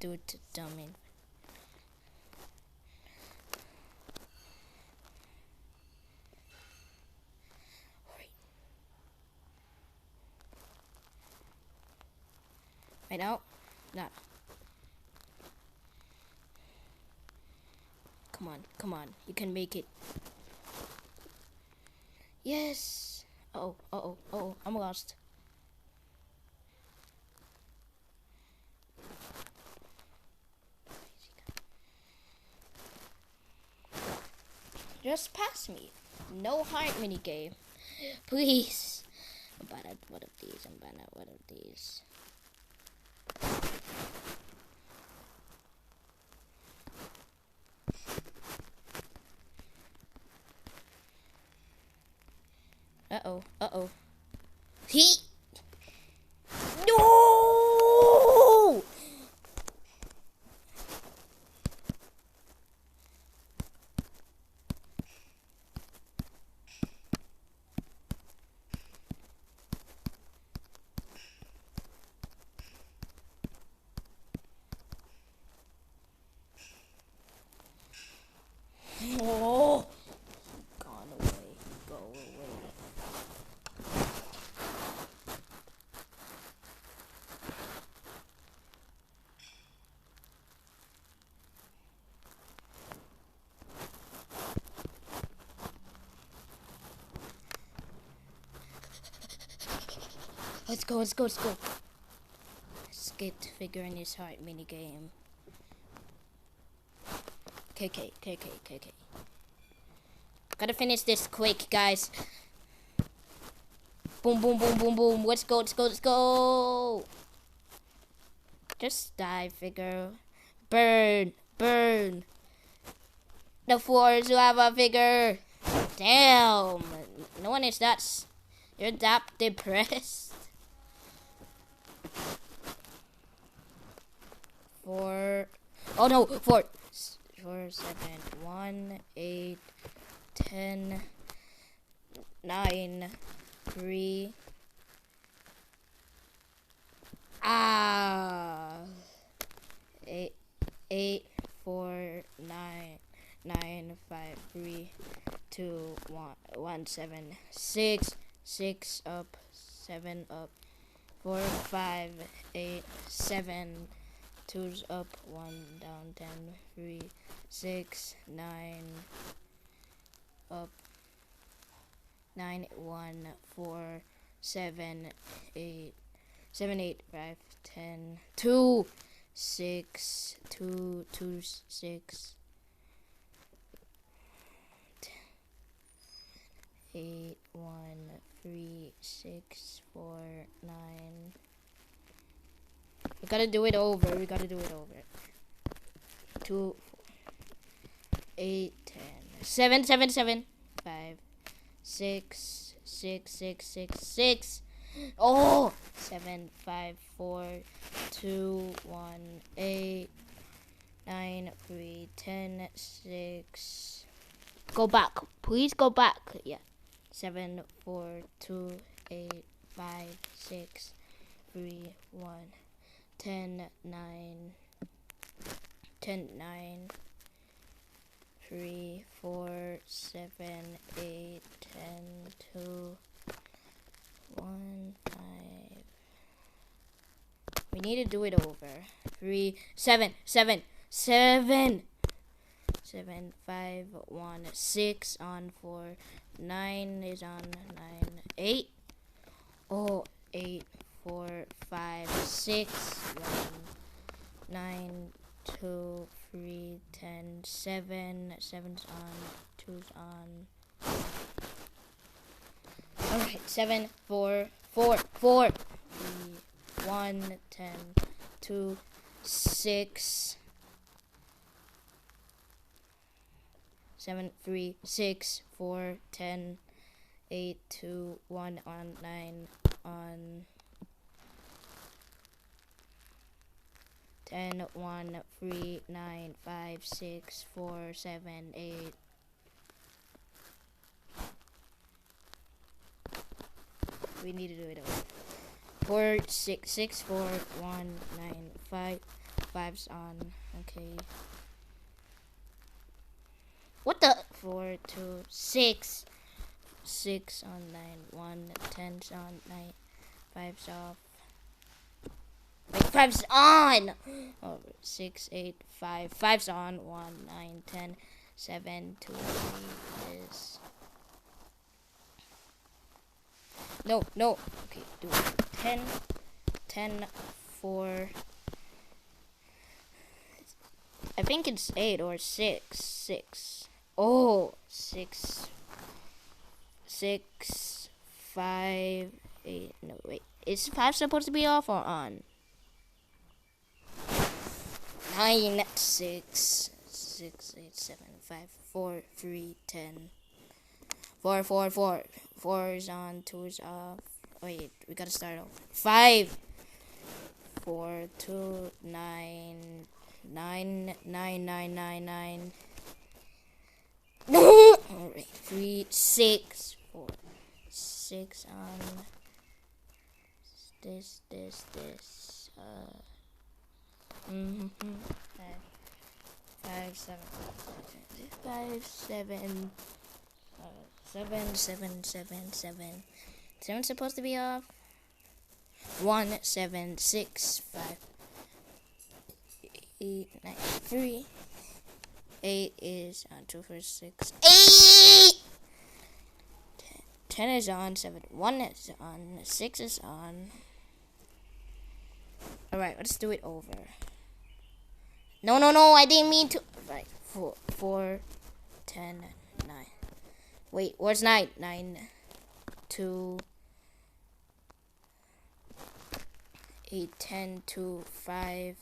do it to dummy. Right now? Nah. Come on. You can make it. Yes. Oh, I'm lost. Just pass me. No heart mini game. Please. I'm bad at one of these. Uh-oh. He. No! Oh! Gone away. Go away. Let's go. Skipped figure in his heart minigame. KK. Gotta finish this quick, guys. Boom. Let's go. Just die, figure. Burn. The floors lava, figure. Damn. No one is that. You're that depressed. 4. Oh no, 4, 7, 1, 8, 10, 9, 3. 8, 4, 9, 5, 3, 2, 1, 7, 6 up, 7 up, 4, 5, 8, 7. 2's up, 1 down, 10, 3, 6, 9 up, 9, 1, 4, 7, 8, 5, 10, 2, 6, 2, 6, 8, 1, 3, 6, 4, 9. We gotta do it over. 2, 8, 10, 7, 5, 6. Oh, 7, 5, 4, 2, 1, 8, 9, 3, 10, 6. Go back. Please go back. Yeah. 7, 4, 2, 8, 5, 6, 3, 1. 10, 9, 3, 4, 7, 8, 10, 2, 1, 5. We need to do it over. 3, 7, 5, 1, 6 on 4, 9 is on 9, 8. Oh, 8. 4, 5, 6, 1, 9, 2, 3, 10, 7. 7's on, 2's on. Alright, 7, 4, 3, 1, 10, 2, 6. 7, 3, 6, 4, 10, 8, 2, 1 on 9 on 10, 1, 3, 9, 5, 6, 4, 7, 8. We need to do it over. 4, 6, 4, 1, 9, 5, 5's on. Okay. What the? 4, 2, 6. 6 on 9. 1, 10's on 9. 5's off. Wait, 5's on! Oh, 6, 8, 5. 5's on. 1, 9, 10, 7, 2, 3 is... No. Okay, do it. 10, 10, 4. I think it's 8 or 6. 6. Oh, 6. 6, 5, 8. No, wait. Is 5 supposed to be off or on? 9, 6, 6, 8, 7, 5, 4, 3, 10. 4. 4 is on, 2 is off. Wait, we gotta start over. 5, 4, 2, 9, 9, 9, 9, 9, 9. Alright, 3, 6, 4, 6 on. This. 5, 7, 5, 7. 7. 7's supposed to be off. 1, 7, 6, 5, 8, 9, 3. 8 is on. 2, 4, 6. 8! 10 is on. 7. 1 is on. 6 is on. Alright, let's do it over. No, I didn't mean to. Right, 4, 10, 9. Wait, where's 9? 9, 2, 8, 10, 2, 5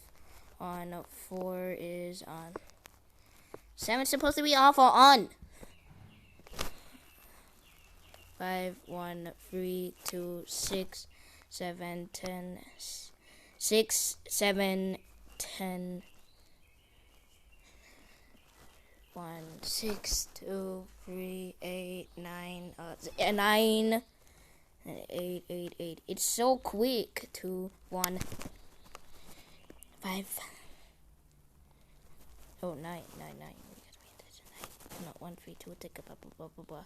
on. 4 is on. 7's supposed to be off or on. 5, 1, 3, 2, 6, 7, 10, 6, 7, 10. 1, 6, 2, 3, 8, 9, 9, 8, 8, 8. It's so quick. 2, 1, 5. Oh, 9, 9, 9. No, 1, 3, 2, take a blah, blah, blah, blah.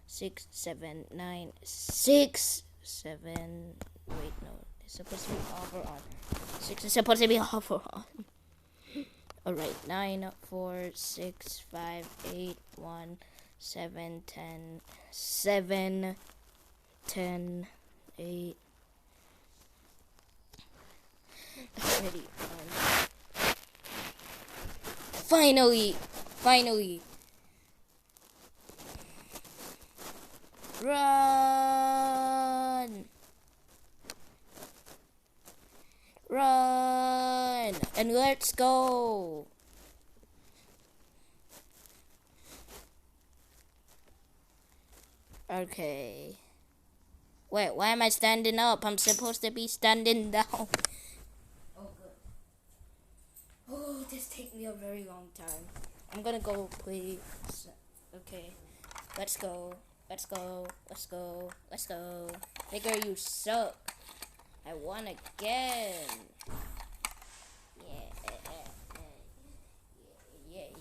6, 7, 9, 6, 7. Wait, no. It's supposed to be off or on. 6 is supposed to be off or on. Alright, 9, 4, 6, 5, 8, 1, 7, 10, 7, 10, 8. Ready. Finally! Run! And let's go! Okay. Wait, why am I standing up? I'm supposed to be standing down. Oh, good. Oh, this takes me a very long time. I'm gonna go play. Okay. Let's go. Figure, you suck. I won again.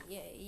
Yeah.